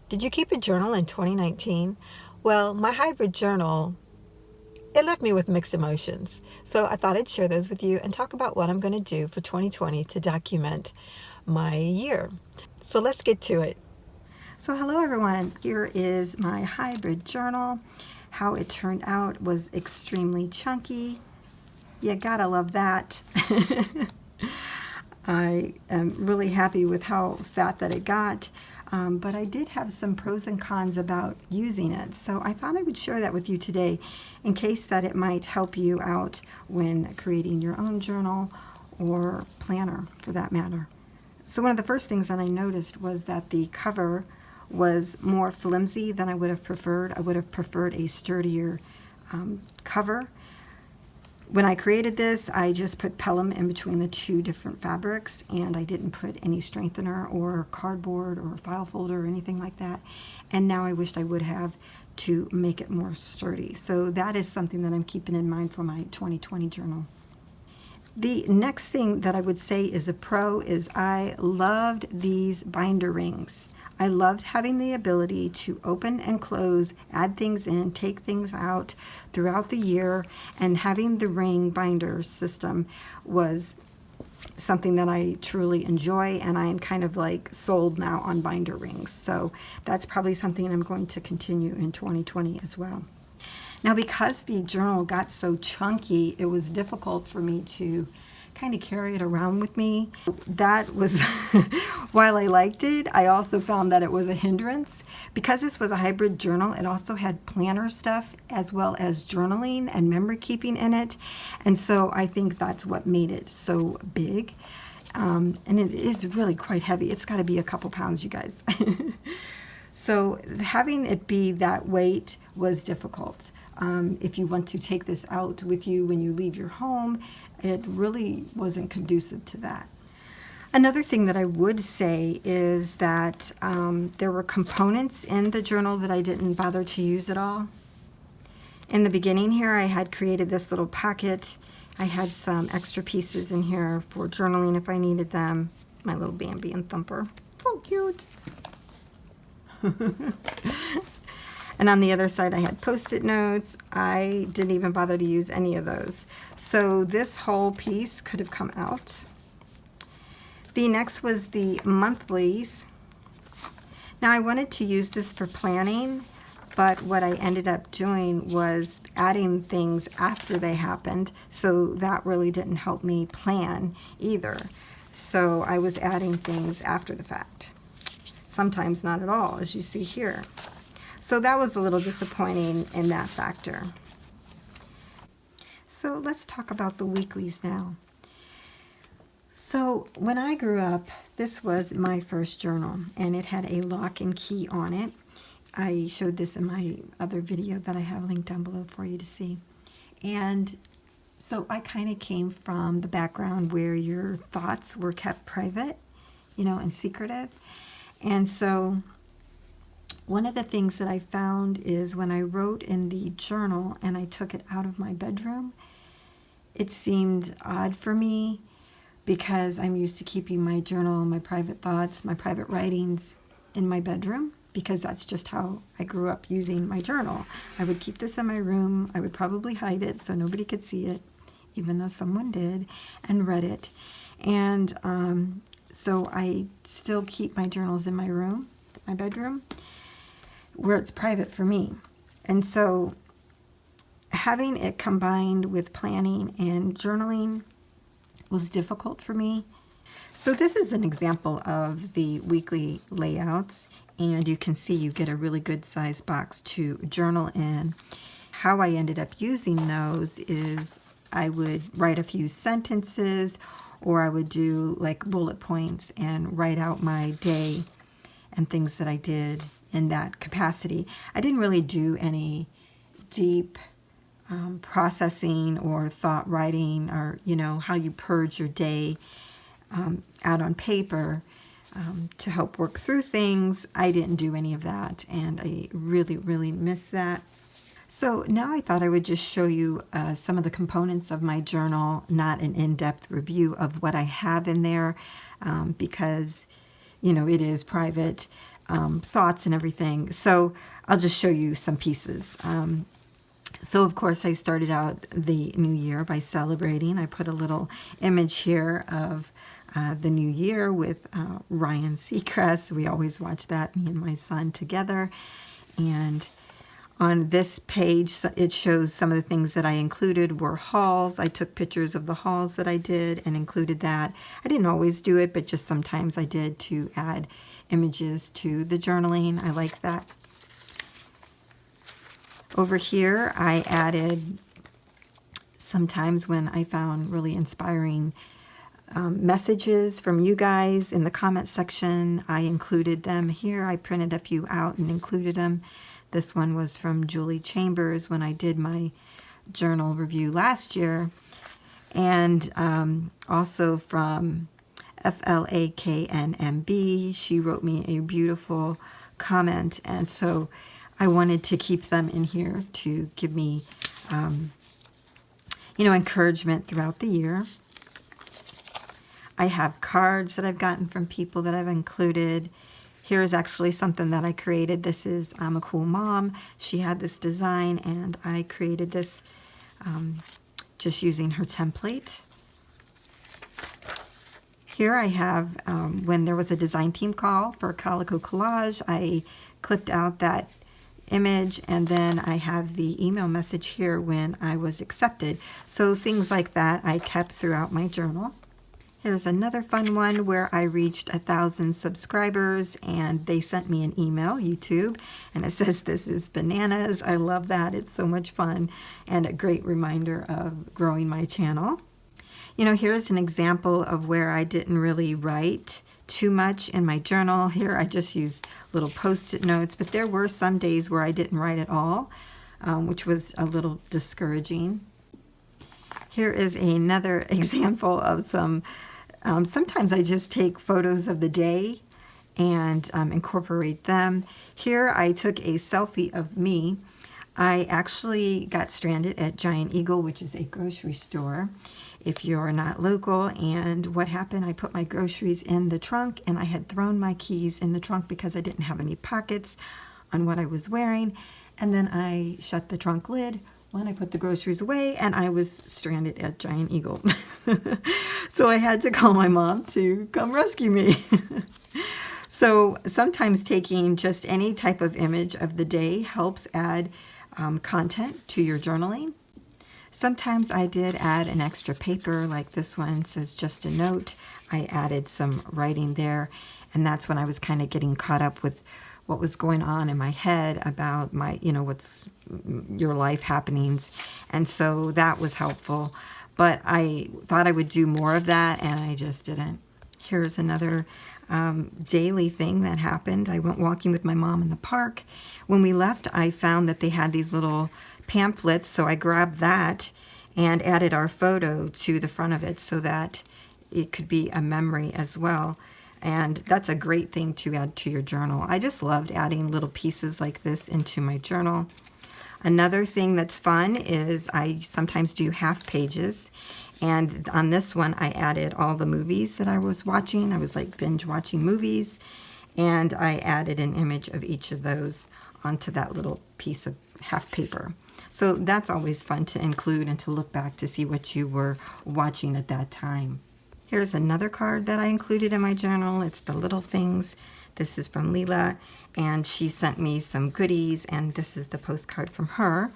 Did you keep a journal in 2019? Well, my hybrid journal, it left me with mixed emotions. So I thought I'd share those with you and talk about what I'm going to do for 2020 to document my year. So let's get to it. So hello everyone, here is my hybrid journal. How it turned out was extremely chunky. You gotta love that. I am really happy with how fat that it got, but I did have some pros and cons about using it. So I thought I would share that with you today in case that it might help you out when creating your own journal or planner for that matter. So one of the first things that I noticed was that the cover was more flimsy than I would have preferred. I would have preferred a sturdier cover. When I created this, I just put Pelham in between the two different fabrics, and I didn't put any strengthener or cardboard or file folder or anything like that. And now I wished I would have to make it more sturdy. So that is something that I'm keeping in mind for my 2020 journal. The next thing that I would say is a pro is I loved these binder rings. I loved having the ability to open and close, add things in, take things out throughout the year, and having the ring binder system was something that I truly enjoy, and I am kind of like sold now on binder rings. So that's probably something I'm going to continue in 2020 as well. Now, because the journal got so chunky, it was difficult for me to kind of carry it around with me. That was, while I liked it, I also found that it was a hindrance. Because this was a hybrid journal, it also had planner stuff as well as journaling and memory keeping in it. And so I think that's what made it so big. And it is really quite heavy. It's got to be a couple pounds, you guys. So having it be that weight was difficult. If you want to take this out with you when you leave your home, it really wasn't conducive to that. Another thing that I would say is that there were components in the journal that I didn't bother to use at all. In the beginning here, I had created this little pocket. I had some extra pieces in here for journaling if I needed them. My little Bambi and Thumper. So cute. And on the other side, I had Post-it notes. I didn't even bother to use any of those. So this whole piece could have come out. The next was the monthlies. Now I wanted to use this for planning, but what I ended up doing was adding things after they happened, so that really didn't help me plan either. So I was adding things after the fact. Sometimes not at all, as you see here. So that was a little disappointing in that factor. So let's talk about the weeklies now. So when I grew up, this was my first journal, and it had a lock and key on it. I showed this in my other video that I have linked down below for you to see. And so I kind of came from the background where your thoughts were kept private, and secretive. And so one of the things that I found is when I wrote in the journal and I took it out of my bedroom, it seemed odd for me because I'm used to keeping my journal, my private thoughts, my private writings in my bedroom, because that's just how I grew up using my journal. I would keep this in my room. I would probably hide it so nobody could see it, even though someone did and read it. And so I still keep my journals in my room, my bedroom, where it's private for me. And so having it combined with planning and journaling was difficult for me. So this is an example of the weekly layouts, and you can see you get a really good size box to journal in. How I ended up using those is I would write a few sentences, or I would do like bullet points and write out my day and things that I did in that capacity. I didn't really do any deep processing or thought writing, or how you purge your day out on paper to help work through things. I didn't do any of that, and I really miss that. So now I thought I would just show you some of the components of my journal, not an in-depth review of what I have in there, because it is private. thoughts and everything. So I'll just show you some pieces. So of course I started out the new year by celebrating. I put a little image here of the new year with Ryan Seacrest. We always watch that, me and my son together. And on this page, it shows some of the things that I included were hauls. I took pictures of the hauls that I did and included that. I didn't always do it, but just sometimes I did to add images to the journaling. I like that. Over here, I added sometimes when I found really inspiring messages from you guys in the comment section. I included them here. I printed a few out and included them. This one was from Julie Chambers when I did my journal review last year. And also from FLAKNMB. She wrote me a beautiful comment. And so I wanted to keep them in here to give me, encouragement throughout the year. I have cards that I've gotten from people that I've included. Here's actually something that I created. This is I'm a Cool Mom. She had this design, and I created this just using her template. Here I have, when there was a design team call for Calico Collage, I clipped out that image, and then I have the email message here when I was accepted. So things like that I kept throughout my journal. Here's another fun one where I reached 1,000 subscribers and they sent me an email, YouTube, and it says this is bananas. I love that. It's so much fun and a great reminder of growing my channel. Here's an example of where I didn't really write too much in my journal. Here I just used little post-it notes, but there were some days where I didn't write at all, which was a little discouraging. Here is another example of some, sometimes I just take photos of the day and incorporate them. Here I took a selfie of me. I actually got stranded at Giant Eagle, which is a grocery store if you're not local. And what happened, I put my groceries in the trunk, and I had thrown my keys in the trunk because I didn't have any pockets on what I was wearing. And then I shut the trunk lid when I put the groceries away, and I was stranded at Giant Eagle. So I had to call my mom to come rescue me. So sometimes taking just any type of image of the day helps add content to your journaling. Sometimes I did add an extra paper, like this one says just a note. I added some writing there, and that's when I was kind of getting caught up with what was going on in my head about my, what's your life happenings. And so that was helpful. But I thought I would do more of that, and I just didn't. Here's another daily thing that happened. I went walking with my mom in the park. When we left, I found that they had these little pamphlets, so I grabbed that and added our photo to the front of it so that it could be a memory as well. And that's a great thing to add to your journal. I just loved adding little pieces like this into my journal. Another thing that's fun is I sometimes do half pages. And on this one, I added all the movies that I was watching. I was like binge watching movies. And I added an image of each of those onto that little piece of half paper. So that's always fun to include and to look back to see what you were watching at that time. Here's another card that I included in my journal. It's the little things. This is from Leela, and she sent me some goodies, and this is the postcard from her.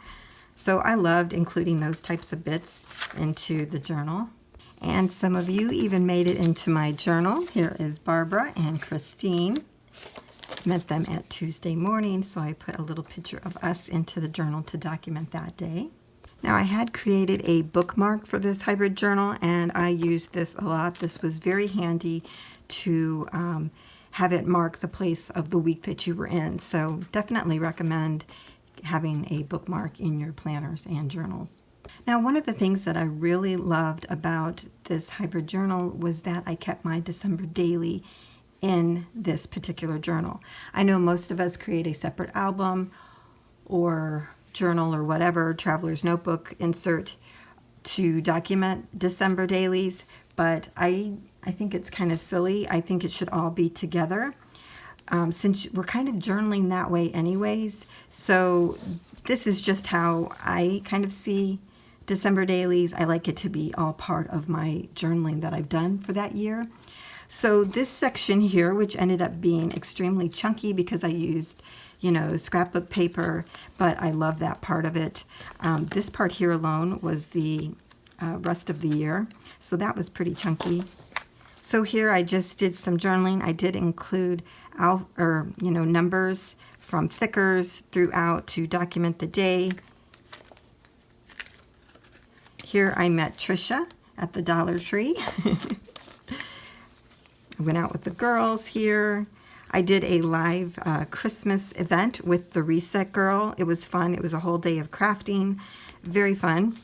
So I loved including those types of bits into the journal. And some of you even made it into my journal. Here is Barbara and Christine. Met them at Tuesday morning, so I put a little picture of us into the journal to document that day. Now I had created a bookmark for this hybrid journal, and I used this a lot. This was very handy to have it mark the place of the week that you were in. So definitely recommend having a bookmark in your planners and journals. Now, one of the things that I really loved about this hybrid journal was that I kept my December daily in this particular journal. I know most of us create a separate album or journal or whatever, traveler's notebook insert to document December dailies, but I think it's kind of silly. I think it should all be together. since we're kind of journaling that way anyways. So this is just how I kind of see December dailies. I like it to be all part of my journaling that I've done for that year. So this section here, which ended up being extremely chunky because I used, scrapbook paper, but I love that part of it. This part here alone was the rest of the year, so that was pretty chunky. So here I just did some journaling. I did include numbers from thickers throughout to document the day. Here I met Trisha at the Dollar Tree. I went out with the girls here. I did a live Christmas event with the Reset Girl. It was fun. It was a whole day of crafting. Very fun.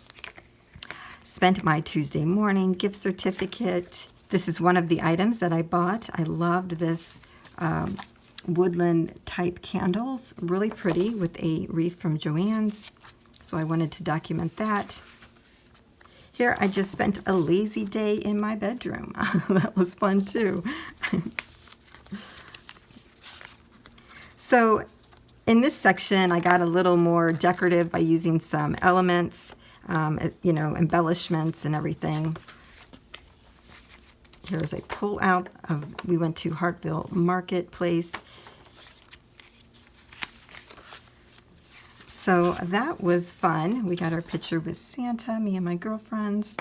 Spent my Tuesday morning gift certificate. This is one of the items that I bought. I loved this woodland type candles. Really pretty with a wreath from Joann's. So I wanted to document that. Here I just spent a lazy day in my bedroom. That was fun too. So in this section, I got a little more decorative by using some elements, embellishments and everything. Here's a pull out of, we went to Hartville Marketplace. So that was fun. We got our picture with Santa, me and my girlfriends.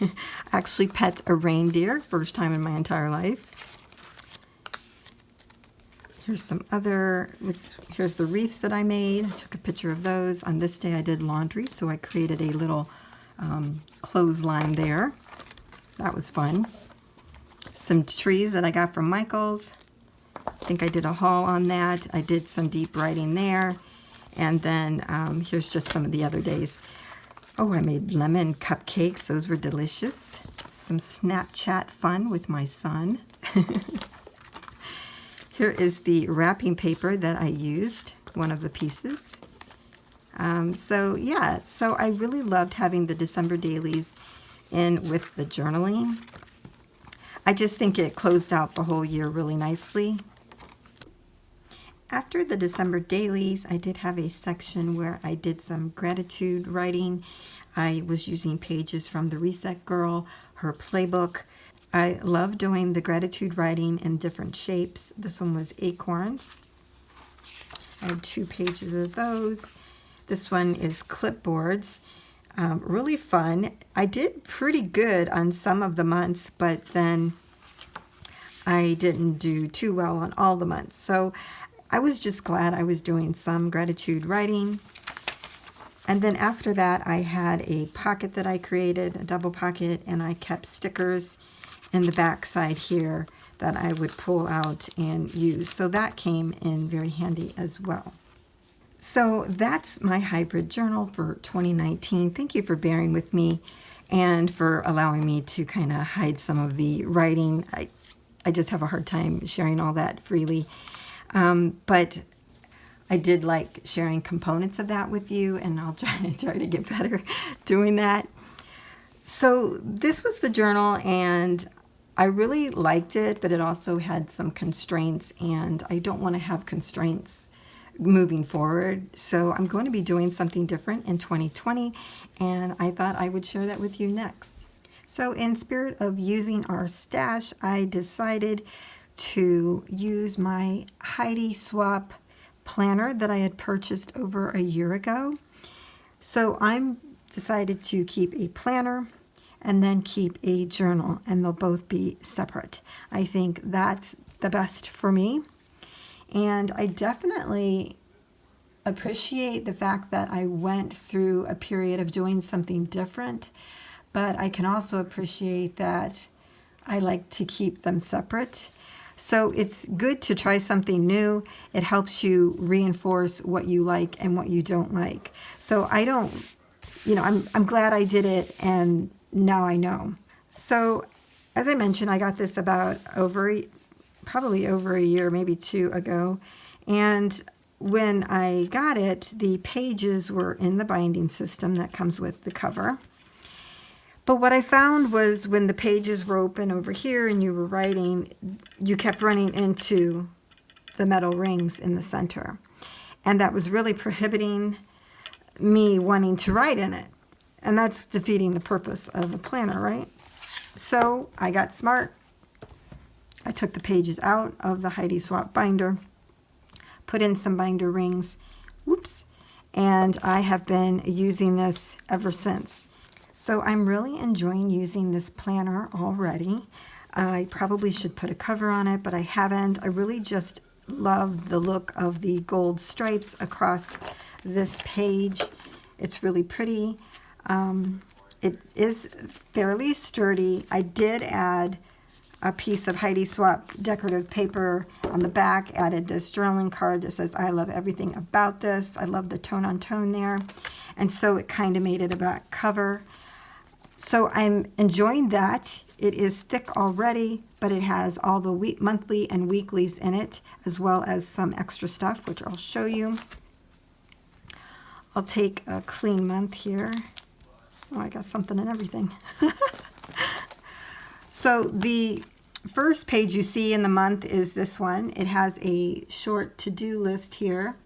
I actually pet a reindeer, first time in my entire life. Here's some other, here's the wreaths that I made. I took a picture of those. On this day I did laundry, so I created a little clothesline there. That was fun. Some trees that I got from Michael's. I think I did a haul on that. I did some deep writing there. And then here's just some of the other days. Oh, I made lemon cupcakes. Those were delicious. Some Snapchat fun with my son. Here is the wrapping paper that I used, one of the pieces. So I really loved having the December dailies in with the journaling. I just think it closed out the whole year really nicely. After the December dailies, I did have a section where I did some gratitude writing. I was using pages from the Reset Girl, her playbook. I love doing the gratitude writing in different shapes. This one was acorns. I had 2 pages of those. This one is clipboards. Really fun. I did pretty good on some of the months, but then I didn't do too well on all the months. So I was just glad I was doing some gratitude writing. And then after that, I had a pocket that I created, a double pocket, and I kept stickers in the back side here that I would pull out and use. So that came in very handy as well. So that's my hybrid journal for 2019. Thank you for bearing with me and for allowing me to kind of hide some of the writing. I just have a hard time sharing all that freely. But I did like sharing components of that with you, and I'll try to get better doing that. So this was the journal, and I really liked it, but it also had some constraints, and I don't want to have constraints moving forward. So I'm going to be doing something different in 2020, and I thought I would share that with you next. So in spirit of using our stash, I decided to use my Heidi Swap planner that I had purchased over a year ago. So I'm decided to keep a planner and then keep a journal, and they'll both be separate. I think that's the best for me. And I definitely appreciate the fact that I went through a period of doing something different, but I can also appreciate that I like to keep them separate. So it's good to try something new. It helps you reinforce what you like and what you don't like. So I don't, I'm glad I did it, and now I know. So as I mentioned, I got this about probably over a year, maybe 2 ago. And when I got it, the pages were in the binding system that comes with the cover. But what I found was when the pages were open over here and you were writing, you kept running into the metal rings in the center. And that was really prohibiting me wanting to write in it. And that's defeating the purpose of a planner, right? So I got smart. I took the pages out of the Heidi Swapp binder, put in some binder rings, whoops, and I have been using this ever since. So I'm really enjoying using this planner already. I probably should put a cover on it, but I haven't. I really just love the look of the gold stripes across this page. It's really pretty. It is fairly sturdy. I did add a piece of Heidi Swapp decorative paper on the back, added this journaling card that says, I love everything about this. I love the tone on tone there. And so it kind of made it a back cover. So I'm enjoying that. It is thick already, but it has all the monthly and weeklies in it, as well as some extra stuff, which I'll show you. I'll take a clean month here. Oh, I got something and everything. So the first page you see in the month is this one. It has a short to-do list here.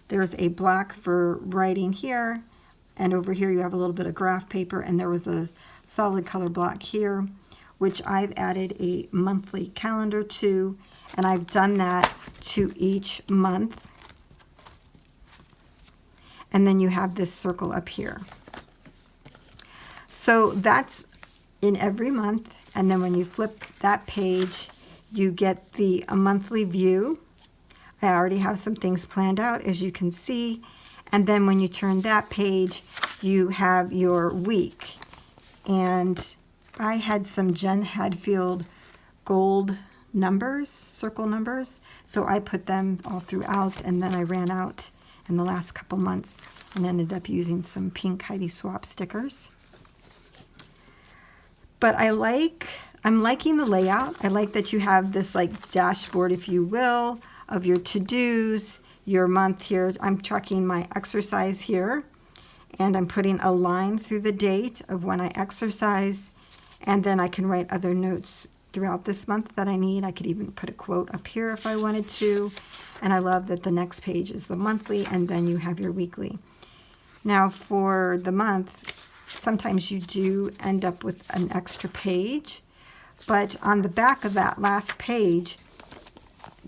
There's a block for writing here, and over here you have a little bit of graph paper, and there was a solid color block here, which I've added a monthly calendar to, and I've done that to each month. And then you have this circle up here. So that's in every month, and then when you flip that page, you get the monthly view. I already have some things planned out, as you can see. And then when you turn that page, you have your week. And I had some Jen Hadfield gold numbers, circle numbers, so I put them all throughout, and then I ran out in the last couple months and ended up using some pink Heidi Swapp stickers. But I'm liking the layout. I like that you have this like dashboard, if you will, of your to-dos, your month here. I'm tracking my exercise here, and I'm putting a line through the date of when I exercise, and then I can write other notes throughout this month that I need. I could even put a quote up here if I wanted to. And I love that the next page is the monthly, and then you have your weekly. Now for the month, sometimes you do end up with an extra page, but on the back of that last page,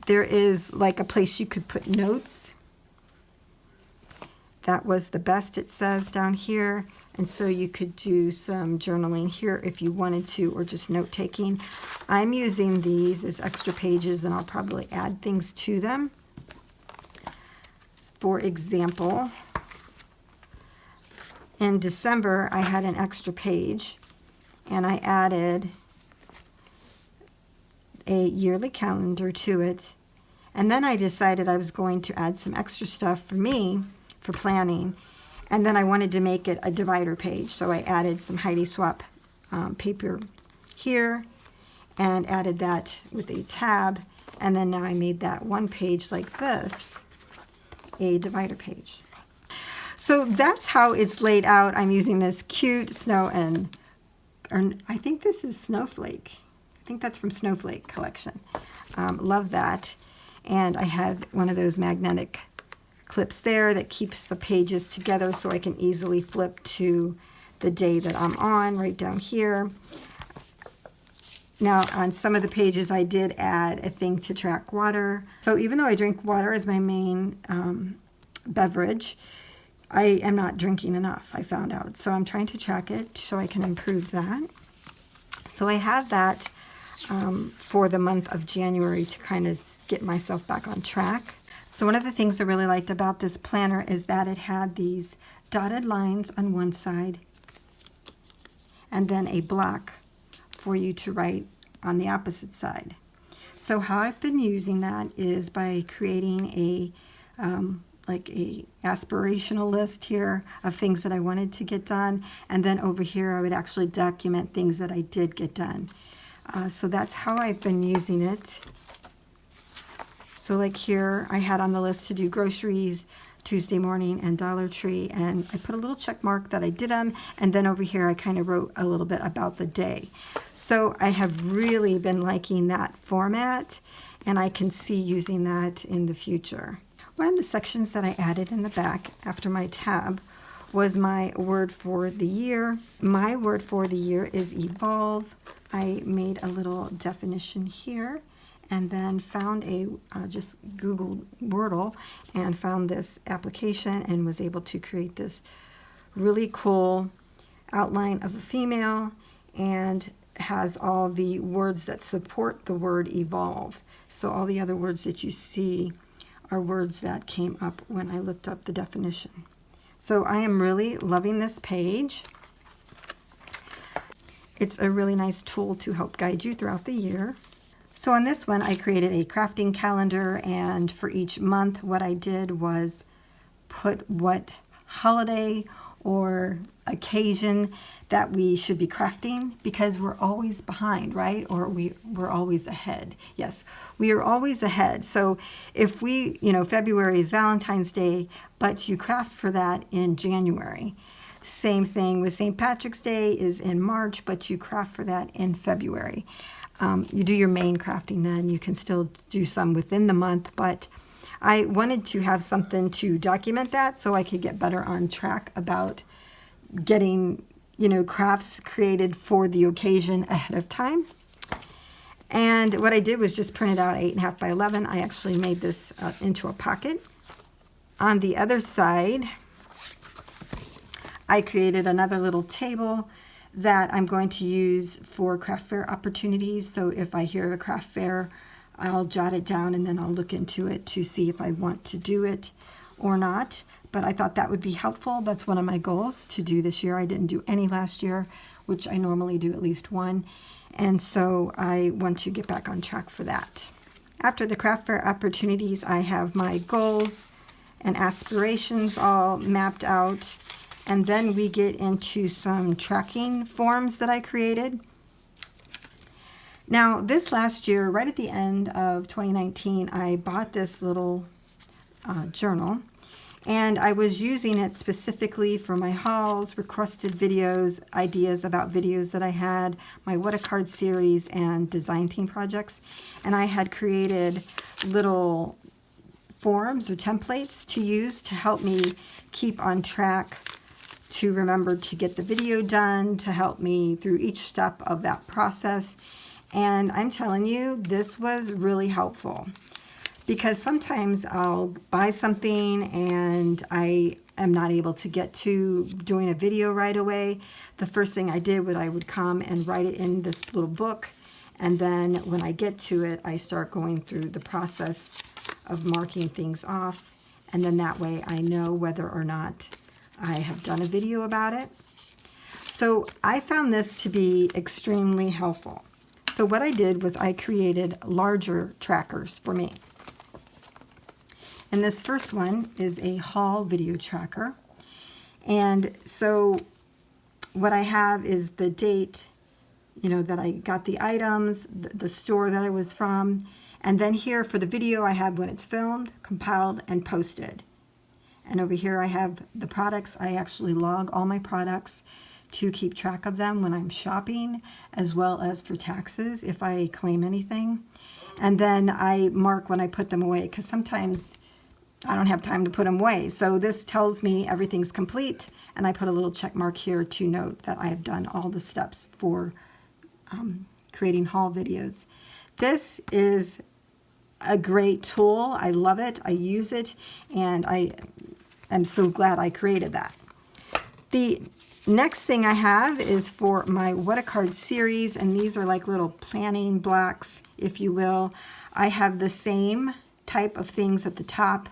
there is like a place you could put notes. That was the best, it says down here. And so you could do some journaling here if you wanted to, or just note taking. I'm using these as extra pages, and I'll probably add things to them. For example, in December, I had an extra page, and I added a yearly calendar to it. And then I decided I was going to add some extra stuff for me for planning. And then I wanted to make it a divider page. So I added some Heidi Swapp paper here and added that with a tab. And then now I made that one page like this, a divider page. So that's how it's laid out. I'm using this cute snow or I think this is Snowflake. I think that's from Snowflake collection. Love that. And I have one of those magnetic clips there that keeps the pages together so I can easily flip to the day that I'm on right down here. Now on some of the pages I did add a thing to track water. So even though I drink water as my main beverage, I am not drinking enough, I found out. So I'm trying to track it so I can improve that. So I have that for the month of January to kind of get myself back on track. So one of the things I really liked about this planner is that it had these dotted lines on one side and then a block for you to write on the opposite side. So how I've been using that is by creating a like a aspirational list here of things that I wanted to get done, and then over here I would actually document things that I did get done. So that's how I've been using it. So like here I had on the list to do groceries Tuesday morning and Dollar Tree, and I put a little check mark that I did them, and then over here I kind of wrote a little bit about the day. So I have really been liking that format, and I can see using that in the future. One of the sections that I added in the back after my tab was my word for the year. My word for the year is evolve. I made a little definition here and then found just Googled Wordle and found this application and was able to create this really cool outline of a female, and has all the words that support the word evolve. So all the other words that you see are words that came up when I looked up the definition. So I am really loving this page. It's a really nice tool to help guide you throughout the year. So on this one, I created a crafting calendar, and for each month, what I did was put what holiday or occasion that we should be crafting, because we're always behind, right? Or we're always ahead. Yes, we are always ahead. So if February is Valentine's Day, but you craft for that in January. Same thing with St. Patrick's Day is in March, but you craft for that in February. You do your main crafting then. You can still do some within the month, but I wanted to have something to document that so I could get better on track about getting, crafts created for the occasion ahead of time. And what I did was just print it out 8.5 by 11. I actually made this into a pocket. On the other side, I created another little table that I'm going to use for craft fair opportunities. So if I hear of a craft fair, I'll jot it down and then I'll look into it to see if I want to do it or not. But I thought that would be helpful. That's one of my goals to do this year. I didn't do any last year, which I normally do at least one. And so I want to get back on track for that. After the craft fair opportunities, I have my goals and aspirations all mapped out. And then we get into some tracking forms that I created. Now, this last year, right at the end of 2019, I bought this little journal, and I was using it specifically for my hauls, requested videos, ideas about videos that I had, my What a Card series, and design team projects. And I had created little forms or templates to use to help me keep on track, to remember to get the video done, to help me through each step of that process. And I'm telling you, this was really helpful, because sometimes I'll buy something and I am not able to get to doing a video right away. The first thing I did was I would come and write it in this little book, and then when I get to it, I start going through the process of marking things off, and then that way I know whether or not I have done a video about it. So I found this to be extremely helpful. So what I did was I created larger trackers for me. And this first one is a haul video tracker. And so what I have is the date, that I got the items, the store that I was from. And then here for the video, I have when it's filmed, compiled, and posted. And over here I have the products. I actually log all my products to keep track of them when I'm shopping, as well as for taxes if I claim anything. And then I mark when I put them away, because sometimes I don't have time to put them away. So this tells me everything's complete, and I put a little check mark here to note that I have done all the steps for creating haul videos. This is a great tool. I love it. I use it, and I am so glad I created that. The next thing I have is for my What a Card series, and these are like little planning blocks, if you will. I have the same type of things at the top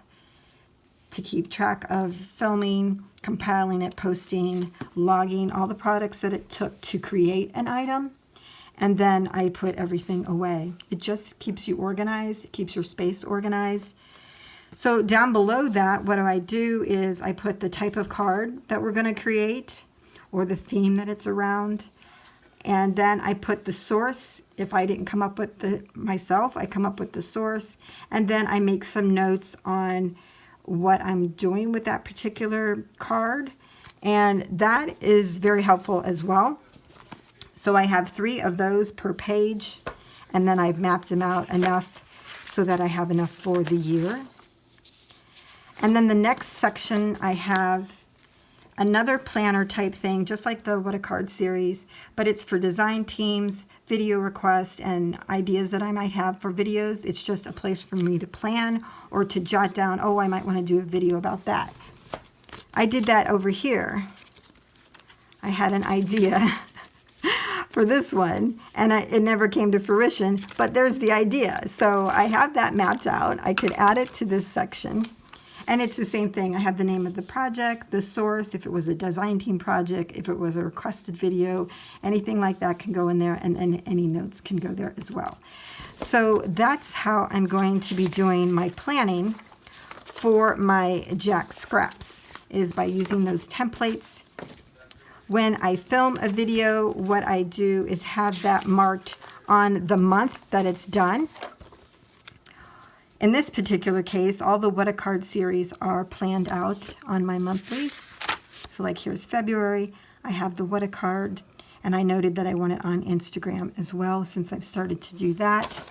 to keep track of filming, compiling it, posting, logging all the products that it took to create an item, and then I put everything away. It just keeps you organized, it keeps your space organized. So down below that, what I do is I put the type of card that we're going to create, or the theme that it's around. And then I put the source. If I didn't come up with it myself, I come up with the source. And then I make some notes on what I'm doing with that particular card. And that is very helpful as well. So I have 3 of those per page. And then I've mapped them out enough so that I have enough for the year. And then the next section, I have another planner type thing, just like the What a Card series, but it's for design teams, video requests, and ideas that I might have for videos. It's just a place for me to plan or to jot down, oh, I might want to do a video about that. I did that over here. I had an idea for this one, and it never came to fruition, but there's the idea. So I have that mapped out. I could add it to this section. And it's the same thing. I have the name of the project, the source, if it was a design team project, if it was a requested video, anything like that can go in there, and then any notes can go there as well. So that's how I'm going to be doing my planning for my Jack Scraps, is by using those templates. When I film a video, what I do is have that marked on the month that it's done. In this particular case, all the What a Card series are planned out on my monthlies. So like here's February, I have the What a Card, and I noted that I want it on Instagram as well since I've started to do that.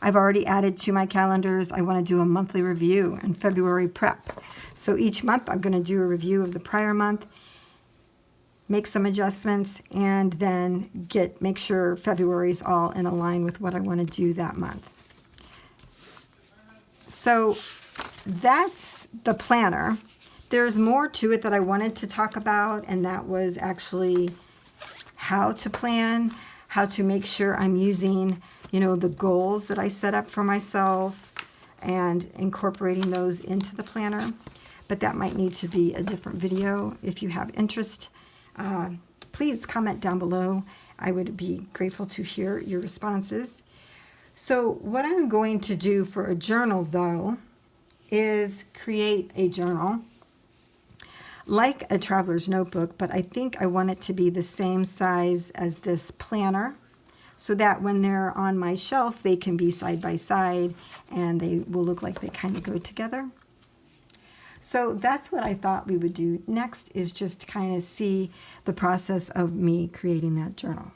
I've already added to my calendars, I want to do a monthly review and February prep. So each month I'm going to do a review of the prior month, make some adjustments, and then make sure February is all in line with what I want to do that month. So that's the planner. There's more to it that I wanted to talk about, and that was actually how to plan, how to make sure I'm using, the goals that I set up for myself and incorporating those into the planner. But that might need to be a different video. If you have interest, please comment down below. I would be grateful to hear your responses. So what I'm going to do for a journal, though, is create a journal like a traveler's notebook, but I think I want it to be the same size as this planner so that when they're on my shelf, they can be side by side and they will look like they kind of go together. So that's what I thought we would do next, is just kind of see the process of me creating that journal.